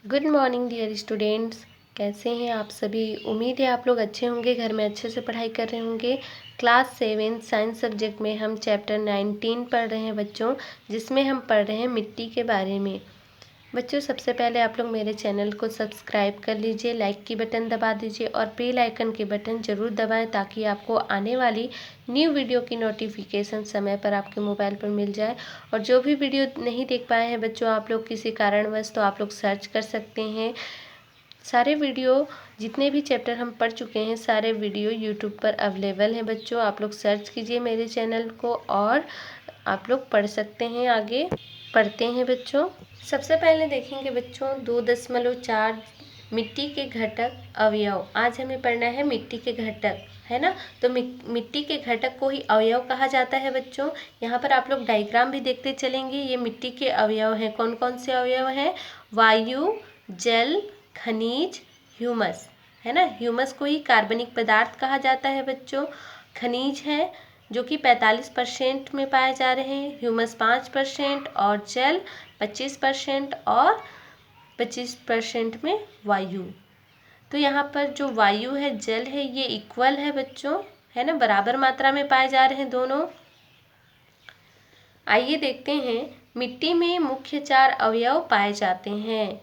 Good morning dear students. कैसे हैं आप सभी। उम्मीद है आप लोग अच्छे होंगे, घर में अच्छे से पढ़ाई कर रहे होंगे। क्लास 7 साइंस सब्जेक्ट में हम चैप्टर 19 पढ़ रहे हैं बच्चों, जिसमें हम पढ़ रहे हैं मिट्टी के बारे में। बच्चों सबसे पहले आप लोग मेरे चैनल को सब्सक्राइब कर लीजिए, लाइक की बटन दबा दीजिए और बेल आइकन के बटन ज़रूर दबाएं ताकि आपको आने वाली न्यू वीडियो की नोटिफिकेशन समय पर आपके मोबाइल पर मिल जाए। और जो भी वीडियो नहीं देख पाए हैं बच्चों आप लोग किसी कारणवश, तो आप लोग सर्च कर सकते हैं। सारे वीडियो जितने भी चैप्टर हम पढ़ चुके हैं सारे वीडियो यूट्यूब पर अवेलेबल हैं बच्चों। आप लोग सर्च कीजिए मेरे चैनल को और आप लोग पढ़ सकते हैं। आगे पढ़ते हैं बच्चों। सबसे पहले देखेंगे बच्चों 2.4 मिट्टी के घटक अवयव। आज हमें पढ़ना है मिट्टी के घटक, है ना। तो मिट्टी के घटक को ही अवयव कहा जाता है बच्चों। यहाँ पर आप लोग डायग्राम भी देखते चलेंगे। ये मिट्टी के अवयव हैं। कौन कौन से अवयव हैं? वायु, जल, खनिज, ह्यूमस, है ना। ह्यूमस को ही कार्बनिक पदार्थ कहा जाता है बच्चों। खनिज है जो कि 45% में पाए जा रहे हैं, ह्यूमस 5% और जल 25% और 25% में वायु। तो यहाँ पर जो वायु है, जल है, ये इक्वल है बच्चों, है ना, बराबर मात्रा में पाए जा रहे हैं दोनों। आइए देखते हैं मिट्टी में मुख्य 4 अवयव पाए जाते हैं: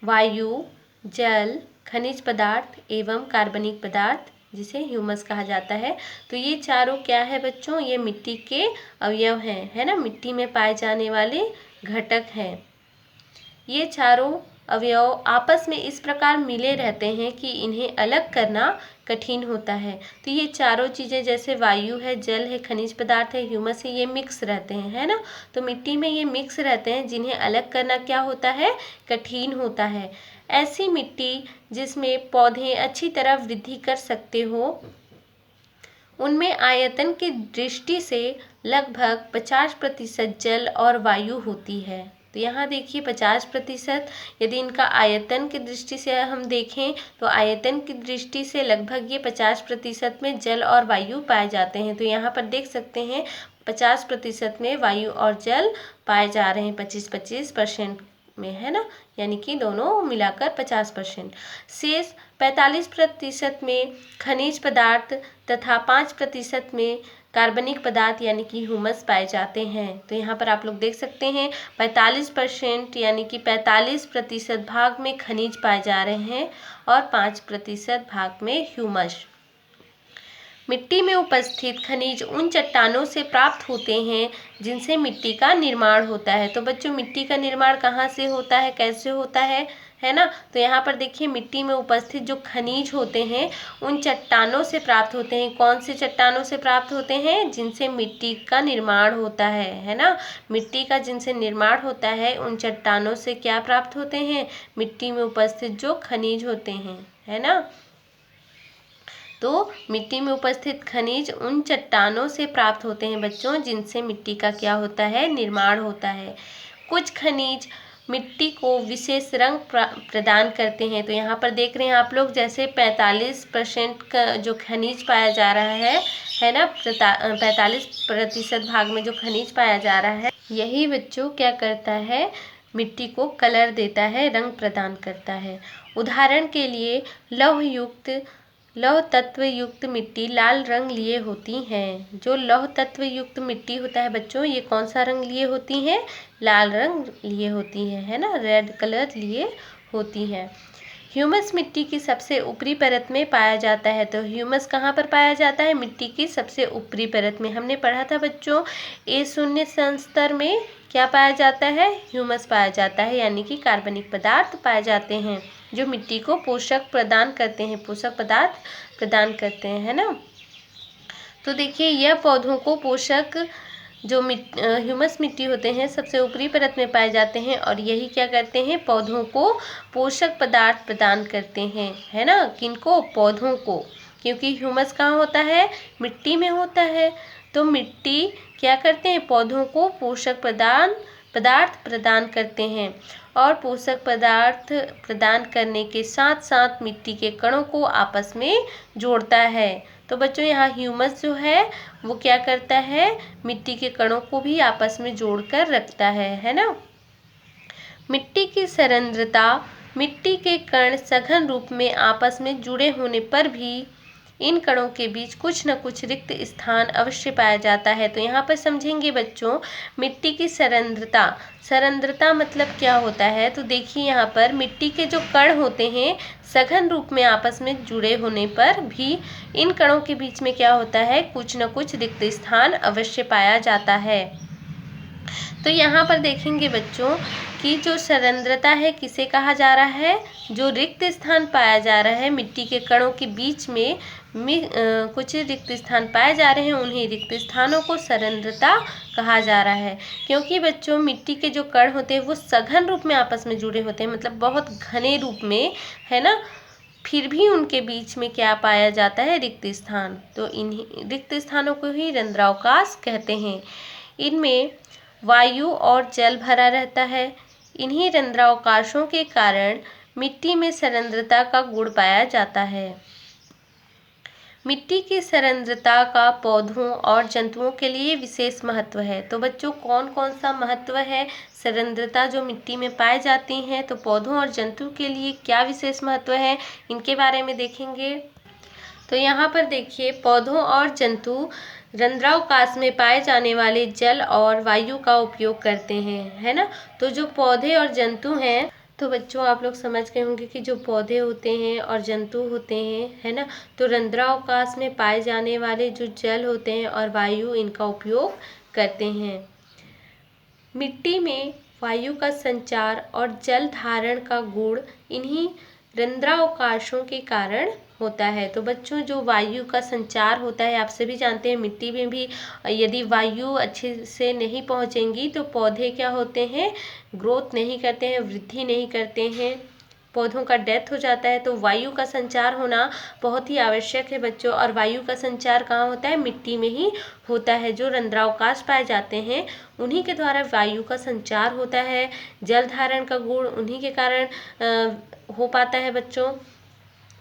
वायु, जल, खनिज पदार्थ एवं कार्बनिक पदार्थ, जिसे ह्यूमस कहा जाता है। तो ये चारों क्या है बच्चों? ये मिट्टी के अवयव हैं, है ना, मिट्टी में पाए जाने वाले घटक हैं। ये चारों अवयव आपस में इस प्रकार मिले रहते हैं कि इन्हें अलग करना कठिन होता है। तो ये चारों चीज़ें जैसे वायु है, जल है, खनिज पदार्थ है, ह्यूमस है, ये मिक्स रहते हैं, है ना। तो मिट्टी में ये मिक्स रहते हैं जिन्हें अलग करना क्या होता है? कठिन होता है। ऐसी मिट्टी जिसमें पौधे अच्छी तरह वृद्धि कर सकते हो, उनमें आयतन की दृष्टि से लगभग 50% जल और वायु होती है। तो यहाँ देखिए 50%, यदि इनका आयतन की दृष्टि से हम देखें तो आयतन की दृष्टि से लगभग ये 50% में जल और वायु पाए जाते हैं। तो यहाँ पर देख सकते हैं 50% में वायु और जल पाए जा रहे हैं, 25-25% में, है ना, यानी कि दोनों मिलाकर 50%। शेष 45% में खनिज पदार्थ तथा 5% में कार्बनिक पदार्थ यानी कि ह्यूमस पाए जाते हैं। तो यहाँ पर आप लोग देख सकते हैं 45% यानी कि 45% भाग में खनिज पाए जा रहे हैं और 5% भाग में ह्यूमस। मिट्टी में उपस्थित खनिज उन चट्टानों से प्राप्त होते हैं जिनसे मिट्टी का निर्माण होता है। तो बच्चों मिट्टी का निर्माण कहाँ से होता है, कैसे होता है ना। तो यहाँ पर देखिए मिट्टी में उपस्थित जो खनिज होते हैं उन चट्टानों से प्राप्त होते हैं। कौन से चट्टानों से प्राप्त होते हैं? जिनसे मिट्टी का निर्माण होता है ना। मिट्टी का जिनसे निर्माण होता है उन चट्टानों से क्या प्राप्त होते हैं? मिट्टी में उपस्थित जो खनिज होते हैं, है ना। तो मिट्टी में उपस्थित खनिज उन चट्टानों से प्राप्त होते हैं बच्चों जिनसे मिट्टी का क्या होता है? निर्माण होता है। कुछ खनिज मिट्टी को विशेष रंग प्रदान करते हैं। तो यहाँ पर देख रहे हैं आप लोग जैसे 45% का जो खनिज पाया जा रहा है ना, 45% भाग में जो खनिज पाया जा रहा है, यही बच्चों क्या करता है? मिट्टी को कलर देता है, रंग प्रदान करता है। उदाहरण के लिए लौह तत्व युक्त मिट्टी लाल रंग लिए होती हैं। जो लौह तत्व युक्त मिट्टी होता है बच्चों, ये कौन सा रंग लिए होती हैं? लाल रंग लिए होती हैं, है ना, रेड कलर लिए होती हैं। ह्यूमस मिट्टी की सबसे ऊपरी परत में पाया जाता है। तो ह्यूमस कहाँ पर पाया जाता है? मिट्टी की सबसे ऊपरी परत में। हमने पढ़ा था बच्चों A0 संस्तर में क्या पाया जाता है? ह्यूमस पाया जाता है, यानी कि कार्बनिक पदार्थ पाए जाते हैं जो मिट्टी को पोषक प्रदान करते हैं, पोषक पदार्थ प्रदान करते हैं, है ना। तो देखिए यह पौधों को पोषक जो ह्यूमस मिट्टी होते हैं सबसे ऊपरी परत में पाए जाते हैं और यही क्या करते हैं? पौधों को पोषक पदार्थ प्रदान करते हैं, है ना। किनको? पौधों को, क्योंकि ह्यूमस कहाँ होता है? मिट्टी में होता है। तो मिट्टी क्या करते हैं? पौधों को पोषक पदार्थ प्रदान करते हैं और पोषक पदार्थ प्रदान करने के साथ साथ मिट्टी के कणों को आपस में जोड़ता है। तो बच्चों यहाँ ह्यूमस जो है वो क्या करता है? मिट्टी के कणों को भी आपस में जोड़कर रखता है ना। मिट्टी की सांद्रता मिट्टी के कण सघन रूप में आपस में जुड़े होने पर भी इन कणों के बीच कुछ न कुछ रिक्त स्थान अवश्य पाया जाता है। तो यहाँ पर समझेंगे बच्चों, मिट्टी की सरंध्रता। सरंध्रता मतलब क्या होता है? तो देखिए यहाँ पर मिट्टी के जो कण होते हैं सघन रूप में आपस में जुड़े होने पर भी इन कणों के बीच में क्या होता है? कुछ न कुछ रिक्त स्थान अवश्य पाया जाता है। तो यहाँ पर देखेंगे बच्चों कि जो सरंध्रता है किसे कहा जा रहा है? जो रिक्त स्थान पाया जा रहा है मिट्टी के कणों के बीच में कुछ रिक्त स्थान पाए जा रहे हैं, उन्हीं रिक्त स्थानों को सरंध्रता कहा जा रहा है। क्योंकि बच्चों मिट्टी के जो कण होते हैं वो सघन रूप में आपस में जुड़े होते हैं, मतलब बहुत घने रूप में, है ना, फिर भी उनके बीच में क्या पाया जाता है? रिक्त स्थान। तो इन्हीं रिक्त स्थानों को ही रंध्रावकाश कहते हैं। इनमें वायु और जल भरा रहता है। इन्हीं रंध्रावकाशों के कारण मिट्टी में सरंध्रता का गुण पाया जाता है। मिट्टी की सरंध्रता का पौधों और जंतुओं के लिए विशेष महत्व है। तो बच्चों कौन कौन सा महत्व है सरंध्रता जो मिट्टी में पाई जाती हैं? तो पौधों और जंतु के लिए क्या विशेष महत्व है, इनके बारे में देखेंगे। तो यहाँ पर देखिए, पौधों और जंतु रंध्रावकाश में पाए जाने वाले जल और वायु का उपयोग करते हैं, है ना। तो जो पौधे और जंतु हैं, तो बच्चों आप लोग समझ गए होंगे कि जो पौधे होते हैं और जंतु होते हैं, है ना, तो रंध्रावकाश में पाए जाने वाले जो जल होते हैं और वायु, इनका उपयोग करते हैं। मिट्टी में वायु का संचार और जल धारण का गुण इन्हीं रंध्रावकाशों के कारण होता है। तो बच्चों जो वायु का संचार होता है, आप सभी जानते हैं मिट्टी में भी यदि वायु अच्छे से नहीं पहुंचेंगी तो पौधे क्या होते हैं? ग्रोथ नहीं करते हैं, वृद्धि नहीं करते हैं, पौधों का डेथ हो जाता है। तो वायु का संचार होना बहुत ही आवश्यक है बच्चों। और वायु का संचार कहाँ होता है? मिट्टी में ही होता है। जो रंध्रावकाश पाए जाते हैं उन्हीं के द्वारा वायु का संचार होता है। जल धारण का गुण उन्हीं के कारण हो पाता है बच्चों।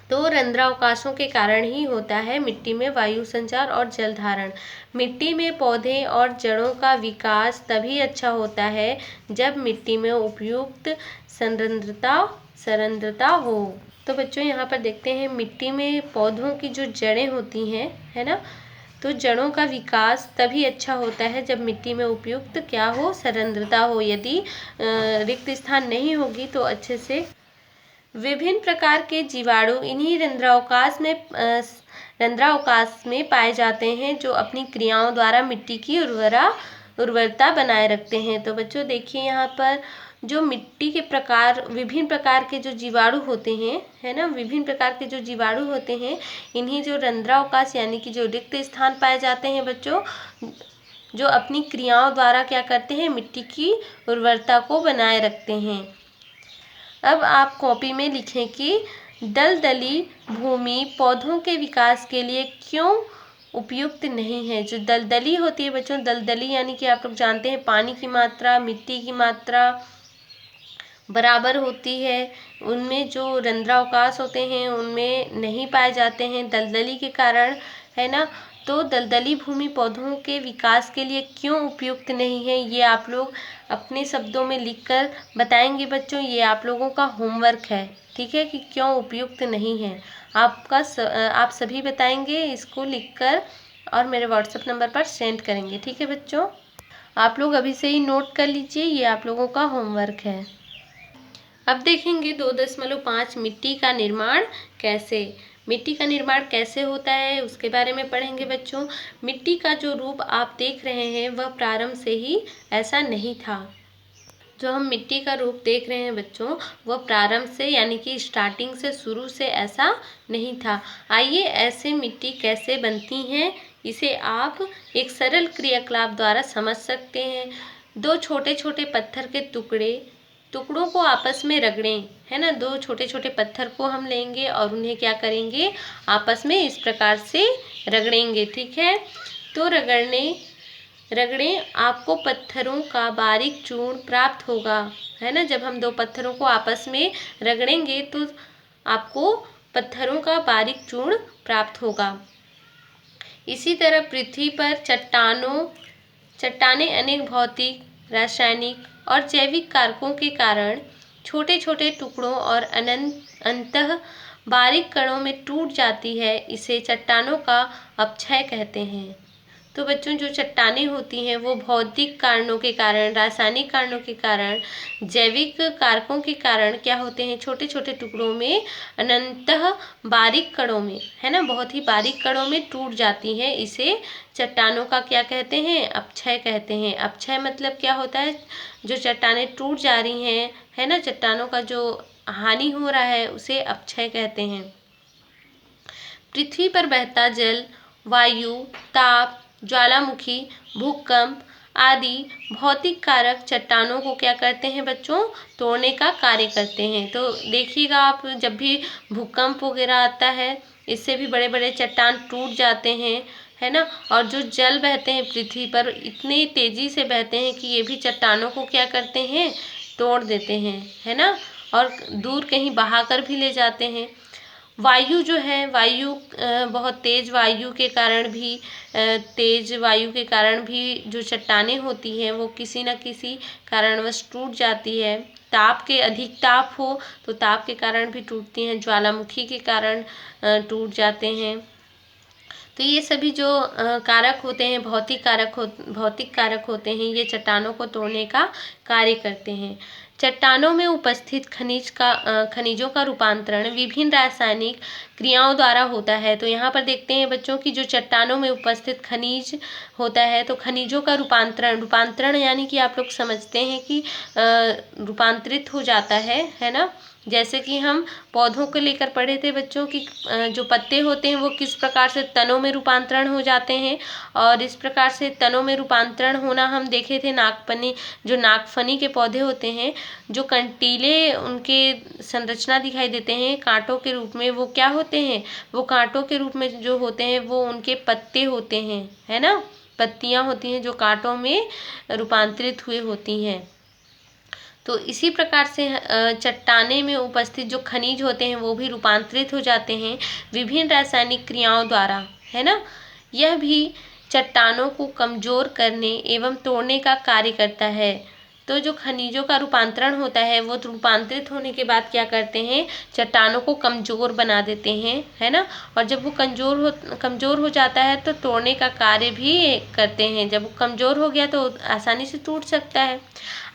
तो रंध्रावकाशों के कारण ही होता है मिट्टी में वायु संचार और जल धारण। मिट्टी में पौधे और जड़ों का विकास तभी अच्छा होता है जब मिट्टी में उपयुक्त सरंध्रता हो। तो बच्चों यहाँ पर देखते हैं मिट्टी में पौधों की जो जड़ें होती हैं, है ना, तो जड़ों का विकास तभी अच्छा होता है जब मिट्टी में उपयुक्त क्या हो? सरंध्रता हो। यदि रिक्त स्थान नहीं होगी तो अच्छे से विभिन्न प्रकार के जीवाणु इन्हीं रंध्रावकाश में पाए जाते हैं, जो अपनी क्रियाओं द्वारा मिट्टी की उर्वरता बनाए रखते हैं। तो बच्चों देखिए यहाँ पर जो मिट्टी के प्रकार, विभिन्न प्रकार के जो जीवाणु होते हैं, है ना, विभिन्न प्रकार के जो जीवाणु होते हैं, इन्हीं जो रंध्रावकाश यानी कि जो रिक्त स्थान पाए जाते हैं बच्चों, जो अपनी क्रियाओं द्वारा क्या करते हैं? मिट्टी की उर्वरता को बनाए रखते हैं। अब आप कॉपी में लिखें कि दलदली भूमि पौधों के विकास के लिए क्यों उपयुक्त नहीं है। जो दलदली होती है बच्चों, दलदली यानी कि आप लोग जानते हैं पानी की मात्रा, मिट्टी की मात्रा बराबर होती है, उनमें जो रंध्रावकाश होते हैं उनमें नहीं पाए जाते हैं दलदली के कारण, है ना। तो दलदली भूमि पौधों के विकास के लिए क्यों उपयुक्त नहीं है, ये आप लोग अपने शब्दों में लिखकर बताएंगे बच्चों। ये आप लोगों का होमवर्क है, ठीक है, कि क्यों उपयुक्त नहीं है। आप सभी बताएंगे इसको लिखकर और मेरे व्हाट्सएप नंबर पर सेंड करेंगे, ठीक है बच्चों। आप लोग अभी से ही नोट कर लीजिए, ये आप लोगों का होमवर्क है। अब देखेंगे 2.5 मिट्टी का निर्माण कैसे। मिट्टी का निर्माण कैसे होता है उसके बारे में पढ़ेंगे बच्चों। मिट्टी का जो रूप आप देख रहे हैं वह प्रारंभ से ही ऐसा नहीं था। जो हम मिट्टी का रूप देख रहे हैं बच्चों, वह प्रारंभ से यानी कि स्टार्टिंग से, शुरू से ऐसा नहीं था। आइए ऐसे मिट्टी कैसे बनती हैं इसे आप एक सरल क्रियाकलाप द्वारा समझ सकते हैं। दो छोटे छोटे पत्थर के टुकड़ों को आपस में रगड़ें, है ना। दो छोटे छोटे पत्थर को हम लेंगे और उन्हें क्या करेंगे? आपस में इस प्रकार से रगड़ेंगे, ठीक है। तो रगड़ें, आपको पत्थरों का बारीक चूर्ण प्राप्त होगा, है ना। जब हम दो पत्थरों को आपस में रगड़ेंगे तो आपको पत्थरों का बारीक चूर्ण प्राप्त होगा। इसी तरह पृथ्वी पर चट्टानें अनेक भौतिक, रासायनिक और जैविक कारकों के कारण छोटे छोटे टुकड़ों और अंतः बारीक कणों में टूट जाती है, इसे चट्टानों का अपक्षय कहते हैं। तो बच्चों, जो चट्टानें होती हैं वो भौतिक कारणों के कारण, रासायनिक कारणों के कारण, जैविक कारकों के कारण क्या होते हैं, छोटे छोटे टुकड़ों में अनंतः बारीक कणों में, है ना, बहुत ही बारीक कणों में टूट जाती है। इसे चट्टानों का क्या कहते हैं, अपक्षय कहते हैं। अपक्षय मतलब क्या होता है, जो चट्टानें टूट जा रही हैं, है ना, चट्टानों का जो हानि हो रहा है उसे अपक्षय कहते हैं। पृथ्वी पर बहता जल, वायु, ताप, ज्वालामुखी, भूकंप आदि भौतिक कारक चट्टानों को क्या करते हैं बच्चों, तोड़ने का कार्य करते हैं। तो देखिएगा आप, जब भी भूकंप वगैरह आता है, इससे भी बड़े बड़े चट्टान टूट जाते हैं, है ना। और जो जल बहते हैं पृथ्वी पर, इतनी तेजी से बहते हैं कि ये भी चट्टानों को क्या करते हैं, तोड़ देते हैं, है ना, और दूर कहीं बहाकर भी ले जाते हैं। वायु जो है, वायु बहुत तेज वायु के कारण भी, तेज वायु के कारण भी जो चट्टानें होती हैं वो किसी न किसी कारणवश टूट जाती है। ताप के, अधिक ताप हो तो ताप के कारण भी टूटती हैं, ज्वालामुखी के कारण टूट जाते हैं। तो ये सभी जो कारक होते हैं, भौतिक कारक होते हैं, ये चट्टानों को तोड़ने का कार्य करते हैं। चट्टानों में उपस्थित खनिजों का रूपांतरण विभिन्न रासायनिक क्रियाओं द्वारा होता है। तो यहाँ पर देखते हैं बच्चों की, जो चट्टानों में उपस्थित खनिज होता है, तो खनिजों का रूपांतरण यानी कि आप लोग समझते हैं कि रूपांतरित हो जाता है ना। जैसे कि हम पौधों को लेकर पढ़े थे बच्चों की, जो पत्ते होते हैं वो किस प्रकार से तनों में रूपांतरण हो जाते हैं, और इस प्रकार से तनों में रूपांतरण होना हम देखे थे जो नागफनी के पौधे होते हैं, जो कंटीले उनके संरचना दिखाई देते हैं कांटों के रूप में, वो क्या होते हैं, वो कांटों के रूप में जो होते हैं वो उनके पत्ते होते हैं, है ना, पत्तियां होती हैं जो कांटों में रूपांतरित हुए होती हैं। तो इसी प्रकार से चट्टाने में उपस्थित जो खनिज होते हैं वो भी रूपांतरित हो जाते हैं विभिन्न रासायनिक क्रियाओं द्वारा, है ना। यह भी चट्टानों को कमजोर करने एवं तोड़ने का कार्य करता है। तो जो खनिजों का रूपांतरण होता है वो रूपांतरित होने के बाद क्या करते हैं, चट्टानों को कमजोर बना देते हैं, है ना। और जब वो कमजोर हो जाता है तो तोड़ने का कार्य भी करते हैं। जब वो कमजोर हो गया तो आसानी से टूट सकता है।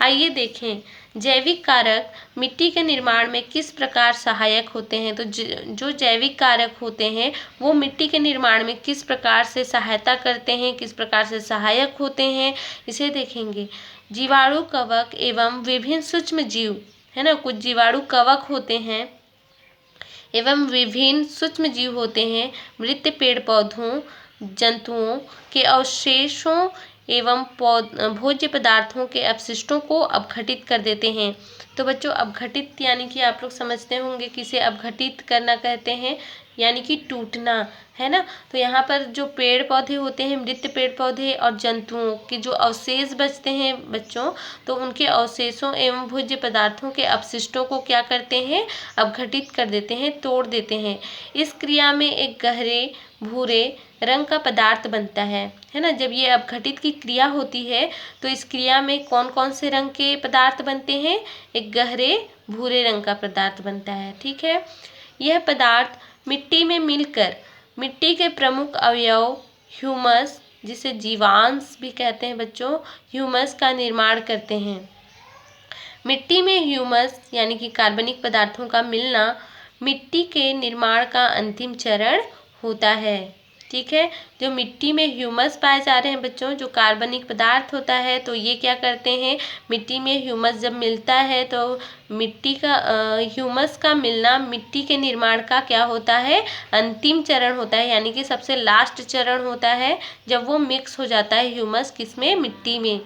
आइए देखें, जैविक कारक मिट्टी के निर्माण में किस प्रकार सहायक होते हैं। तो जो जैविक कारक होते हैं वो मिट्टी के निर्माण में किस प्रकार से सहायता करते हैं, किस प्रकार से सहायक होते हैं, इसे देखेंगे। जीवाणु कवक एवं विभिन्न सूक्ष्म जीव, है ना, कुछ जीवाणु कवक होते हैं एवं विभिन्न सूक्ष्म जीव होते हैं, मृत पेड़ पौधों, जंतुओं के अवशेषों एवं भोज्य पदार्थों के अपशिष्टों को अपघटित कर देते हैं। तो बच्चों, अपघटित यानी कि आप लोग समझते होंगे किसे अपघटित करना कहते हैं, यानी कि टूटना, है ना। तो यहाँ पर जो पेड़ पौधे होते हैं, मृत पेड़ पौधे और जंतुओं के जो अवशेष बचते हैं बच्चों, तो उनके अवशेषों एवं भोज्य पदार्थों के अपशिष्टों को क्या करते हैं, अपघटित कर देते हैं, तोड़ देते हैं। इस क्रिया में एक गहरे भूरे रंग का पदार्थ बनता है ना। जब ये अपघटित की क्रिया होती है तो इस क्रिया में कौन कौन से रंग के पदार्थ बनते हैं, एक गहरे भूरे रंग का पदार्थ बनता है, ठीक है। यह पदार्थ मिट्टी में मिलकर मिट्टी के प्रमुख अवयव ह्यूमस, जिसे जीवांश भी कहते हैं बच्चों, ह्यूमस का निर्माण करते हैं। मिट्टी में ह्यूमस यानी कि कार्बनिक पदार्थों का मिलना मिट्टी के निर्माण का अंतिम चरण होता है, ठीक है। जो मिट्टी में ह्यूमस पाए जा रहे हैं बच्चों, जो कार्बनिक पदार्थ होता है, तो ये क्या करते हैं, मिट्टी में ह्यूमस जब मिलता है तो मिट्टी का ह्यूमस का मिलना मिट्टी के निर्माण का क्या होता है, अंतिम चरण होता है, यानी कि सबसे लास्ट चरण होता है जब वो मिक्स हो जाता है ह्यूमस किसमें, मिट्टी में।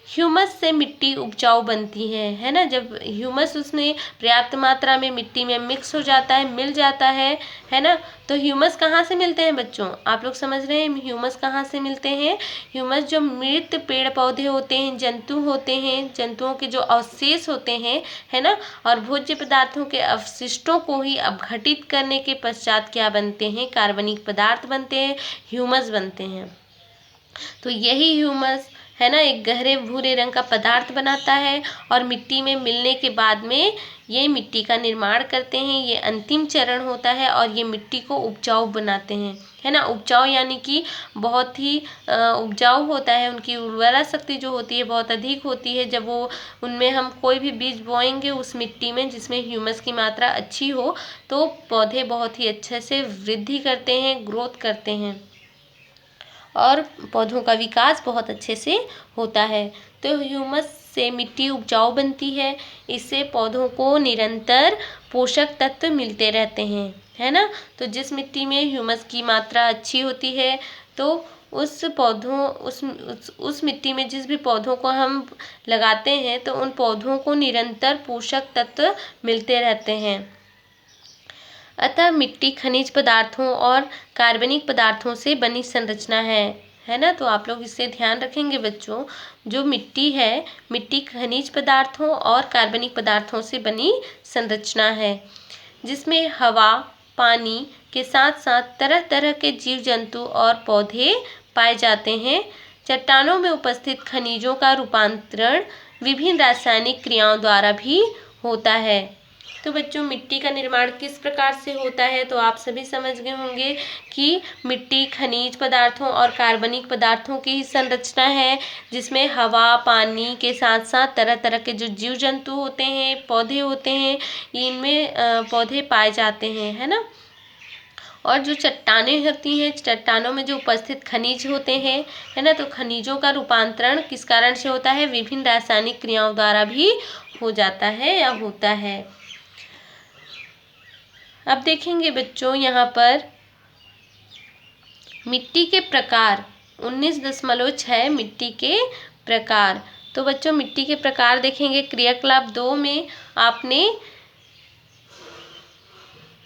ह्यूमस से मिट्टी उपजाऊ बनती है ना। जब ह्यूमस उसमें पर्याप्त मात्रा में मिट्टी में मिक्स हो जाता है, मिल जाता है ना। तो ह्यूमस कहाँ से मिलते हैं बच्चों, आप लोग समझ रहे हैं ह्यूमस कहाँ से मिलते हैं। ह्यूमस जो मृत पेड़ पौधे होते हैं, जंतु होते हैं, जंतुओं के जो अवशेष होते हैं, है ना, और भोज्य पदार्थों के अवशिष्टों को ही अपघटित करने के पश्चात क्या बनते हैं, कार्बनिक पदार्थ बनते हैं, ह्यूमस बनते हैं। तो यही ह्यूमस, है ना, एक गहरे भूरे रंग का पदार्थ बनाता है और मिट्टी में मिलने के बाद में ये मिट्टी का निर्माण करते हैं। ये अंतिम चरण होता है और ये मिट्टी को उपजाऊ बनाते हैं, है ना। उपजाऊ यानी कि बहुत ही उपजाऊ होता है, उनकी उर्वरा शक्ति जो होती है बहुत अधिक होती है। जब वो उनमें हम कोई भी बीज बोएंगे उस मिट्टी में जिसमें ह्यूमस की मात्रा अच्छी हो, तो पौधे बहुत ही अच्छे से वृद्धि करते हैं, ग्रोथ करते हैं और पौधों का विकास बहुत अच्छे से होता है। तो ह्यूमस से मिट्टी उपजाऊ बनती है, इससे पौधों को निरंतर पोषक तत्व मिलते रहते हैं, है ना। तो जिस मिट्टी में ह्यूमस की मात्रा अच्छी होती है तो उस मिट्टी में जिस भी पौधों को हम लगाते हैं तो उन पौधों को निरंतर पोषक तत्व मिलते रहते हैं। अतः मिट्टी खनिज पदार्थों और कार्बनिक पदार्थों से बनी संरचना है ना। तो आप लोग इससे ध्यान रखेंगे बच्चों, जो मिट्टी है, मिट्टी खनिज पदार्थों और कार्बनिक पदार्थों से बनी संरचना है, जिसमें हवा, पानी के साथ साथ तरह तरह के जीव जंतु और पौधे पाए जाते हैं। चट्टानों में उपस्थित खनिजों का रूपांतरण विभिन्न रासायनिक क्रियाओं द्वारा भी होता है। तो बच्चों, मिट्टी का निर्माण किस प्रकार से होता है तो आप सभी समझ गए होंगे कि मिट्टी खनिज पदार्थों और कार्बनिक पदार्थों की संरचना है, जिसमें हवा, पानी के साथ साथ तरह तरह के जो जीव जंतु होते हैं, पौधे होते हैं, इनमें पौधे पाए जाते हैं, है ना। और जो चट्टानें होती हैं, चट्टानों में जो उपस्थित खनिज होते हैं, है ना, तो खनिजों का रूपांतरण किस कारण से होता है, विभिन्न रासायनिक क्रियाओं द्वारा भी हो जाता है या होता है। अब देखेंगे बच्चों यहाँ पर मिट्टी के प्रकार 19.6 मिट्टी के प्रकार। तो बच्चों, मिट्टी के प्रकार देखेंगे। क्रियाकलाप 2 में आपने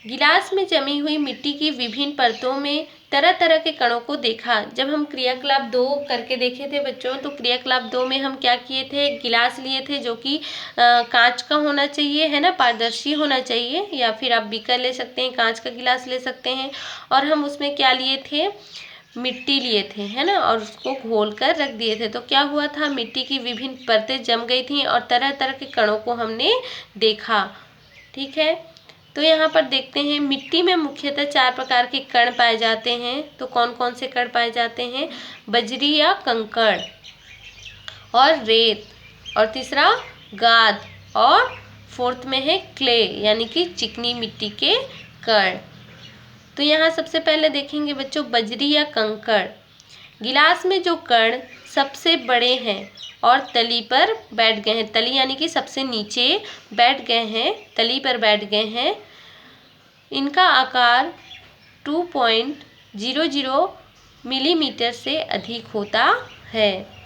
गिलास में जमी हुई मिट्टी की विभिन्न परतों में तरह तरह के कणों को देखा। जब हम क्रियाकलाप 2 करके देखे थे बच्चों, तो क्रियाकलाप 2 में हम क्या किए थे, गिलास लिए थे जो कि कांच का होना चाहिए, है ना, पारदर्शी होना चाहिए, या फिर आप बीकर ले सकते हैं, कांच का गिलास ले सकते हैं। और हम उसमें क्या लिए थे, मिट्टी लिए थे, है ना, और उसको घोल कर रख दिए थे। तो क्या हुआ था, मिट्टी की विभिन्न परतें जम गई थी और तरह तरह के कणों को हमने देखा। ठीक है, तो यहाँ पर देखते हैं मिट्टी में मुख्यतः 4 प्रकार के कण पाए जाते हैं। तो कौन कौन से कण पाए जाते हैं, बजरी या कंकड़, और रेत, और तीसरा गाद, और फोर्थ में है क्ले यानी कि चिकनी मिट्टी के कण। तो यहाँ सबसे पहले देखेंगे बच्चों बजरी या कंकड़। गिलास में जो कण सबसे बड़े हैं और तली पर बैठ गए हैं, तली यानी कि सबसे नीचे बैठ गए हैं, तली पर बैठ गए हैं, इनका आकार 2.00 मिलीमीटर से अधिक होता है।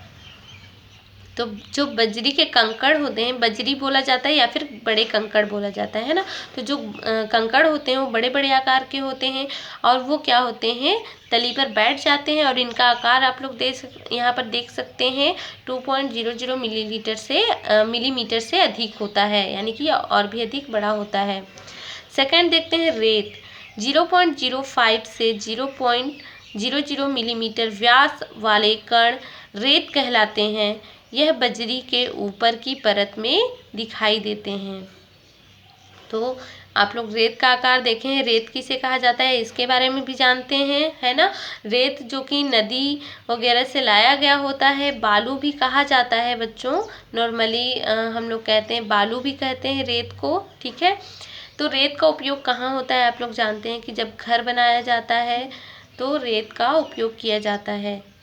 तो जो बजरी के कंकड़ होते हैं, बजरी बोला जाता है या फिर बड़े कंकड़ बोला जाता है ना। तो जो कंकड़ होते हैं वो बड़े बड़े आकार के होते हैं और वो क्या होते हैं, तली पर बैठ जाते हैं और इनका आकार आप लोग यहाँ पर देख सकते हैं 2.00 मिलीमीटर से अधिक होता है, यानी कि और भी अधिक बड़ा होता है। सेकंड देखते हैं रेत। 0.05 से 0.00 मिलीमीटर व्यास वाले कण रेत कहलाते हैं। यह बजरी के ऊपर की परत में दिखाई देते हैं। तो आप लोग रेत का आकार देखें, रेत किसे कहा जाता है इसके बारे में भी जानते हैं, है ना। रेत जो कि नदी वगैरह से लाया गया होता है, बालू भी कहा जाता है बच्चों, नॉर्मली हम लोग कहते हैं बालू भी कहते हैं रेत को। ठीक है, तो रेत का उपयोग कहाँ होता है, आप लोग जानते हैं कि जब घर बनाया जाता है तो रेत का उपयोग किया जाता है।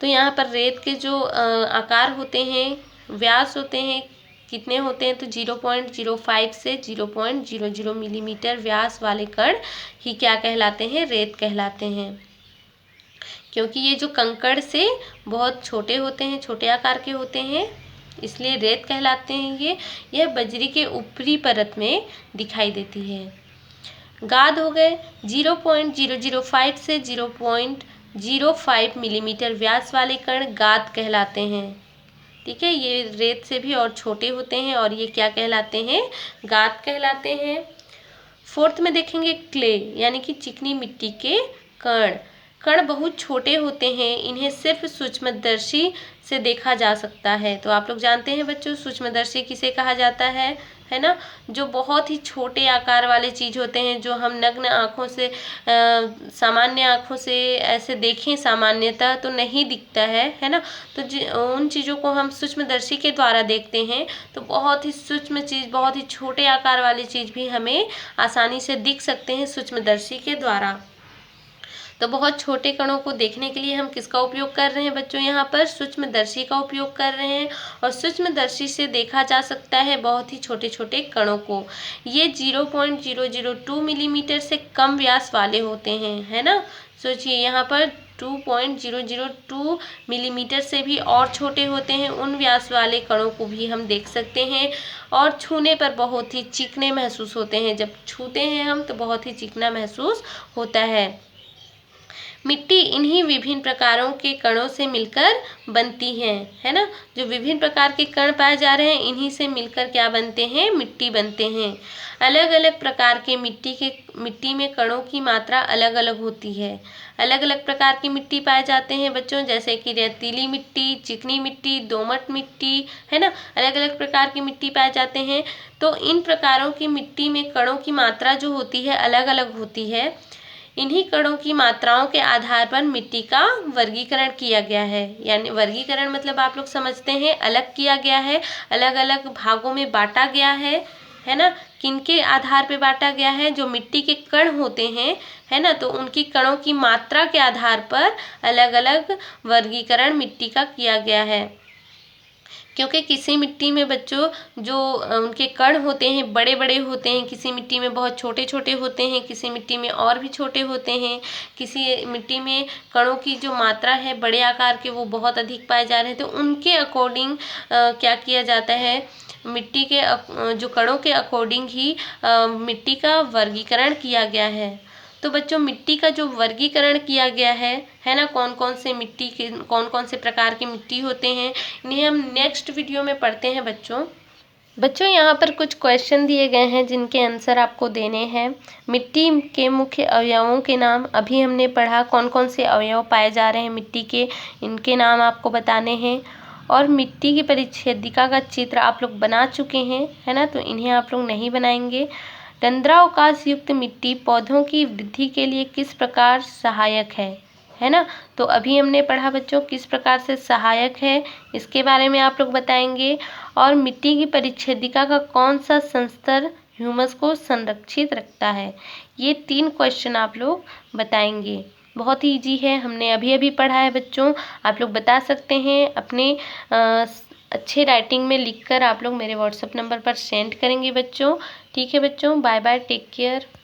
तो यहाँ पर रेत के जो आकार होते हैं, व्यास होते हैं, कितने होते हैं, तो 0.05 से 0.00 मिलीमीटर व्यास वाले कण ही क्या कहलाते हैं, रेत कहलाते हैं। क्योंकि ये जो कंकड़ से बहुत छोटे होते हैं, छोटे आकार के होते हैं, इसलिए रेत कहलाते हैं। यह बजरी के ऊपरी परत में दिखाई देती है। गाद हो गए 0.005 से 0.05 मिलीमीटर व्यास वाले कण गाद कहलाते हैं। ठीक है, ये रेत से भी और छोटे होते हैं और ये क्या कहलाते हैं, गाद कहलाते हैं। फोर्थ में देखेंगे क्ले यानी कि चिकनी मिट्टी के कण। कण बहुत छोटे होते हैं, इन्हें सिर्फ सूक्ष्मदर्शी से देखा जा सकता है। तो आप लोग जानते हैं बच्चों, सूक्ष्मदर्शी किसे कहा जाता है ना, जो बहुत ही छोटे आकार वाले चीज होते हैं, जो हम नग्न आँखों से सामान्य आँखों से ऐसे देखें सामान्यतः तो नहीं दिखता है ना। तो उन चीज़ों को हम सूक्ष्मदर्शी के द्वारा देखते हैं। तो बहुत ही सूक्ष्म चीज़, बहुत ही छोटे आकार वाली चीज़ भी हमें आसानी से दिख सकते हैं सूक्ष्मदर्शी के द्वारा। तो बहुत छोटे कणों को देखने के लिए हम किसका उपयोग कर रहे हैं बच्चों, यहाँ पर सूक्ष्मदर्शी का उपयोग कर रहे हैं। और सूक्ष्मदर्शी से देखा जा सकता है बहुत ही छोटे छोटे कणों को। ये 0.002 मिलीमीटर से कम व्यास वाले होते हैं, है ना। सोचिए यहाँ पर 2.002 मिलीमीटर से भी और छोटे होते हैं, उन व्यास वाले कणों को भी हम देख सकते हैं। और छूने पर बहुत ही चिकने महसूस होते हैं, जब छूते हैं हम तो बहुत ही चिकना महसूस होता है। मिट्टी इन्हीं विभिन्न प्रकारों के कणों से मिलकर बनती है ना। जो विभिन्न प्रकार के कण पाए जा रहे हैं, इन्हीं से मिलकर क्या बनते हैं, मिट्टी बनते हैं। अलग अलग प्रकार के मिट्टी में कणों की मात्रा अलग अलग होती है। अलग अलग प्रकार की मिट्टी पाए जाते हैं बच्चों, जैसे कि रेतीली मिट्टी, चिकनी मिट्टी, दोमट मिट्टी, है ना। अलग अलग प्रकार की मिट्टी पाए जाते हैं। तो इन प्रकारों की मिट्टी में कणों की मात्रा जो होती है अलग अलग होती है। इन्हीं कणों की मात्राओं के आधार पर मिट्टी का वर्गीकरण किया गया है। यानी वर्गीकरण मतलब आप लोग समझते हैं, अलग किया गया है, अलग अलग भागों में बांटा गया है ना। किनके आधार पे बांटा गया है, जो मिट्टी के कण होते हैं, है ना, तो उनकी कणों की मात्रा के आधार पर अलग अलग वर्गीकरण मिट्टी का किया गया है। क्योंकि किसी मिट्टी में बच्चों जो उनके कण होते हैं बड़े बड़े होते हैं, किसी मिट्टी में बहुत छोटे छोटे होते हैं, किसी मिट्टी में और भी छोटे होते हैं, किसी मिट्टी में कणों की जो मात्रा है बड़े आकार के वो बहुत अधिक पाए जा रहे हैं। तो उनके अकॉर्डिंग क्या किया जाता है, मिट्टी के जो कणों के अकॉर्डिंग ही मिट्टी का वर्गीकरण किया गया है। तो बच्चों मिट्टी का जो वर्गीकरण किया गया है ना, कौन कौन से मिट्टी के कौन कौन से प्रकार की मिट्टी होते हैं, इन्हें हम नेक्स्ट वीडियो में पढ़ते हैं बच्चों यहाँ पर कुछ क्वेश्चन दिए गए हैं जिनके आंसर आपको देने हैं। मिट्टी के मुख्य अवयवों के नाम अभी हमने पढ़ा, कौन कौन से अवयव पाए जा रहे हैं मिट्टी के, इनके नाम आपको बताने हैं। और मिट्टी की परिच्छेदिका का चित्र आप लोग बना चुके हैं, है ना, तो इन्हें आप लोग नहीं बनाएंगे। रंध्रावकाश युक्त मिट्टी पौधों की वृद्धि के लिए किस प्रकार सहायक है ना। तो अभी हमने पढ़ा बच्चों किस प्रकार से सहायक है, इसके बारे में आप लोग बताएंगे। और मिट्टी की परिच्छेदिका का कौन सा संस्तर ह्यूमस को संरक्षित रखता है, ये 3 क्वेश्चन आप लोग बताएंगे। बहुत ही ईजी है, हमने अभी अभी पढ़ा है बच्चों। आप लोग बता सकते हैं, अपने अच्छे राइटिंग में लिखकर आप लोग मेरे व्हाट्सएप नंबर पर सेंड करेंगे बच्चों। ठीक है बच्चों, बाय बाय, टेक केयर।